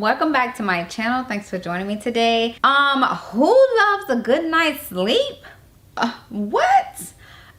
welcome back to my channel. Thanks for joining me today. Who loves a good night's sleep? What?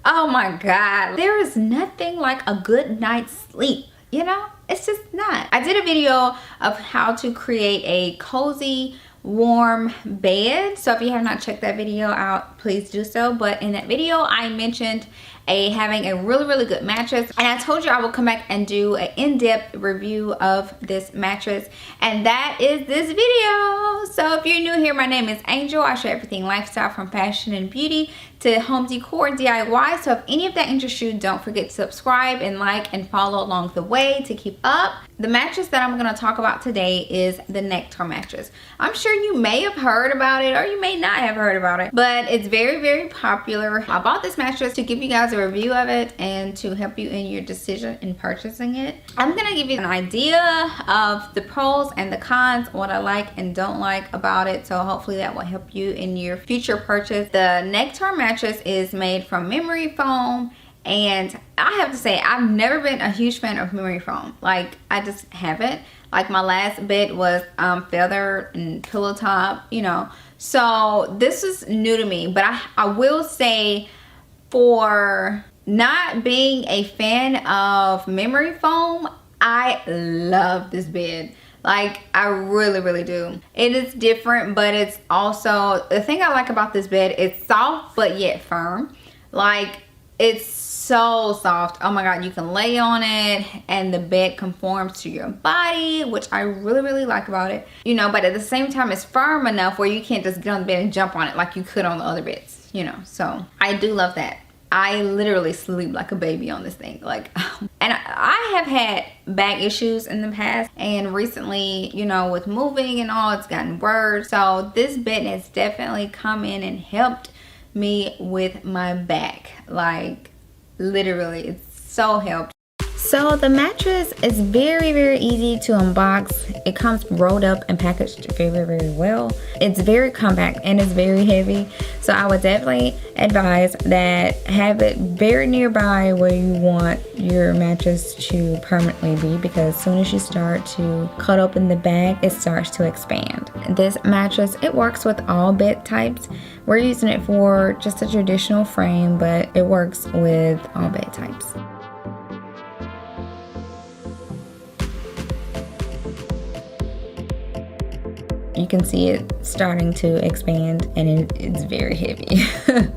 Oh my god, there is nothing like a good night's sleep, you know? It's just not. I did a video of how to create a cozy warm bed, so if you have not checked that video out, please do so. But in that video I mentioned having a really good mattress, and I told you I will come back and do an in-depth review of this mattress, and that is this video. So if you're new here, my name is Angel. I share everything lifestyle from fashion and beauty to home decor and DIY. So if any of that interests you, don't forget to subscribe and like and follow along the way to keep up. The mattress that I'm going to talk about today is the Nectar mattress. I'm sure you may have heard about it or you may not have heard about it, but it's very popular. I bought this mattress to give you guys a review of it and to help you in your decision in purchasing it. I'm going to give you an idea of the pros and the cons, what I like and don't like about it, so hopefully that will help you in your future purchase. The Nectar mattress is made from memory foam, and I have to say I've never been a huge fan of memory foam. Like, I just haven't. Like, my last bed was feather and pillow top, you know, so this is new to me. But I will say, for not being a fan of memory foam, I love this bed. Like, I really do. It is different, but it's also, the thing I like about this bed, it's soft but yet firm. Like, it's so soft. Oh my god, you can lay on it and the bed conforms to your body, which I really like about it, you know. But at the same time, it's firm enough where you can't just get on the bed and jump on it like you could on the other beds, you know. So I do love that. I literally sleep like a baby on this thing. Like, and I have had back issues in the past, and recently, you know, with moving and all, it's gotten worse. So this bed has definitely come in and helped me with my back. Like, literally, it's so helped. So the mattress is very easy to unbox. It comes rolled up and packaged very well. It's very compact and it's very heavy, so I would definitely advise that have it very nearby where you want your mattress to permanently be, because as soon as you start to cut open the bag, it starts to expand. This mattress, it works with all bed types. We're using it for just a traditional frame, but it works with all bed types. You can see it starting to expand, and it's very heavy.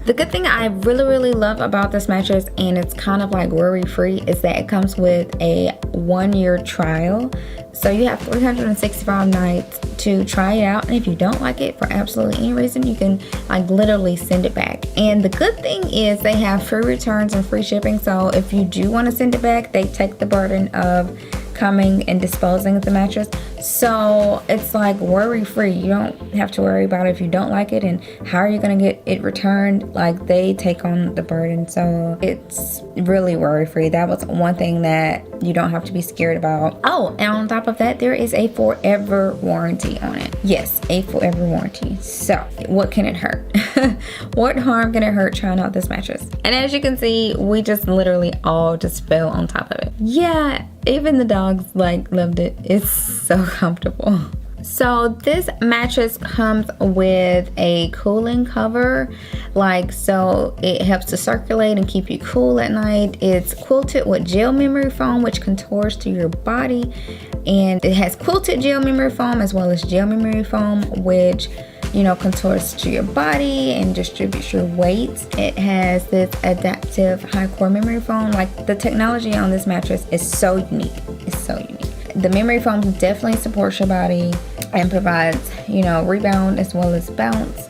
The good thing I really love about this mattress, and it's kind of like worry-free, is that it comes with a 1-year trial. So you have 365 nights to try it out, and if you don't like it for absolutely any reason, you can like literally send it back. And the good thing is they have free returns and free shipping, so if you do want to send it back, they take the burden of coming and disposing of the mattress. So it's like worry-free. You don't have to worry about if you don't like it and how are you gonna get it returned. Like, they take on the burden, so it's really worry-free. That was one thing that you don't have to be scared about. Oh, and on top of that, there is a forever warranty on it. Yes, a forever warranty. So what can it hurt? What harm can it hurt trying out this mattress? And as you can see, we just literally all just fell on top of it. Yeah, even the dogs like loved it. It's so comfortable. So this mattress comes with a cooling cover, like, so it helps to circulate and keep you cool at night. It's quilted with gel memory foam, which contours to your body, and it has quilted gel memory foam as well as gel memory foam, which, you know, contours to your body and distributes your weight. It has this adaptive high core memory foam. Like, the technology on this mattress is so unique. It's so unique. The memory foam definitely supports your body and provides, you know, rebound as well as bounce.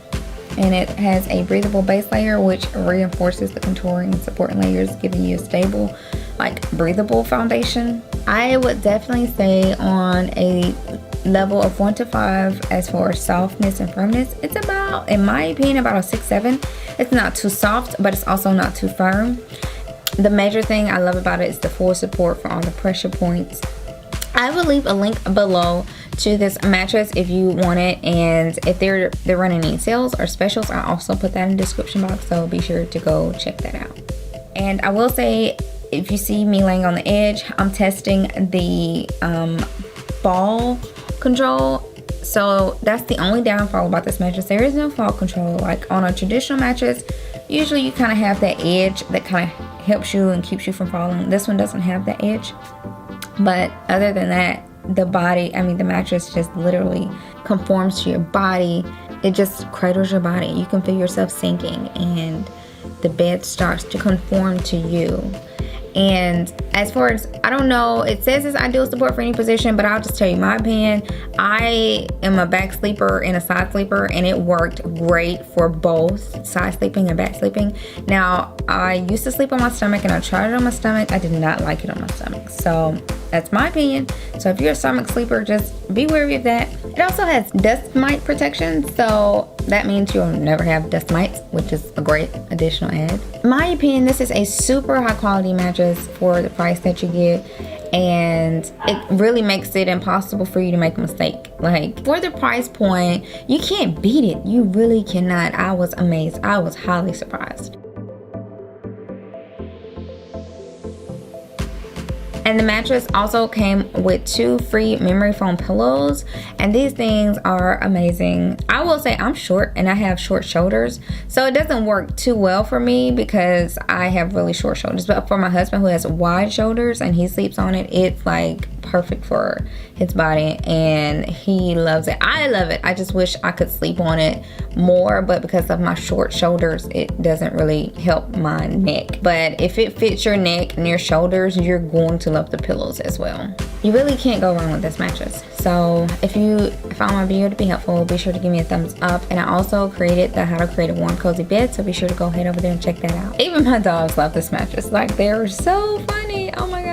And it has a breathable base layer, which reinforces the contouring and supporting layers, giving you a stable, like, breathable foundation. I would definitely say on a level of 1 to 5 as far as softness and firmness, it's about, in my opinion, about a 6-7. It's not too soft, but it's also not too firm. The major thing I love about it is the full support for all the pressure points. I will leave a link below to this mattress if you want it, and if they're running any sales or specials, I also put that in the description box, so be sure to go check that out. And I will say, if you see me laying on the edge, I'm testing the ball control. So that's the only downfall about this mattress. There is no fall control. Like on a traditional mattress, usually you kind of have that edge that kind of helps you and keeps you from falling. This one doesn't have that edge. But other than that, the mattress just literally conforms to your body. It just cradles your body. You can feel yourself sinking and the bed starts to conform to you. And as far as, I don't know, it says it's ideal support for any position, but I'll just tell you my opinion. I am a back sleeper and a side sleeper, and it worked great for both side sleeping and back sleeping. Now, I used to sleep on my stomach, and I tried it on my stomach. I did not like it on my stomach. So that's my opinion. So if you're a stomach sleeper, just be wary of that. It also has dust mite protection, so that means you'll never have dust mites, which is a great additional add. In my opinion, this is a super high quality mattress for the price that you get, and it really makes it impossible for you to make a mistake. Like, for the price point, you can't beat it. You really cannot. I was amazed. I was highly surprised. And the mattress also came with 2 free memory foam pillows, and these things are amazing. I will say I'm short and I have short shoulders, so it doesn't work too well for me because I have really short shoulders. But for my husband, who has wide shoulders and he sleeps on it, it's like perfect for his body and he loves it. I love it. I just wish I could sleep on it more, but because of my short shoulders, it doesn't really help my neck. But if it fits your neck and your shoulders, you're going to love the pillows as well. You really can't go wrong with this mattress. So if you found my video to be helpful, be sure to give me a thumbs up. And I also created the how to create a warm cozy bed, so be sure to go head over there and check that out. Even my dogs love this mattress. Like, they're so funny. Oh my god.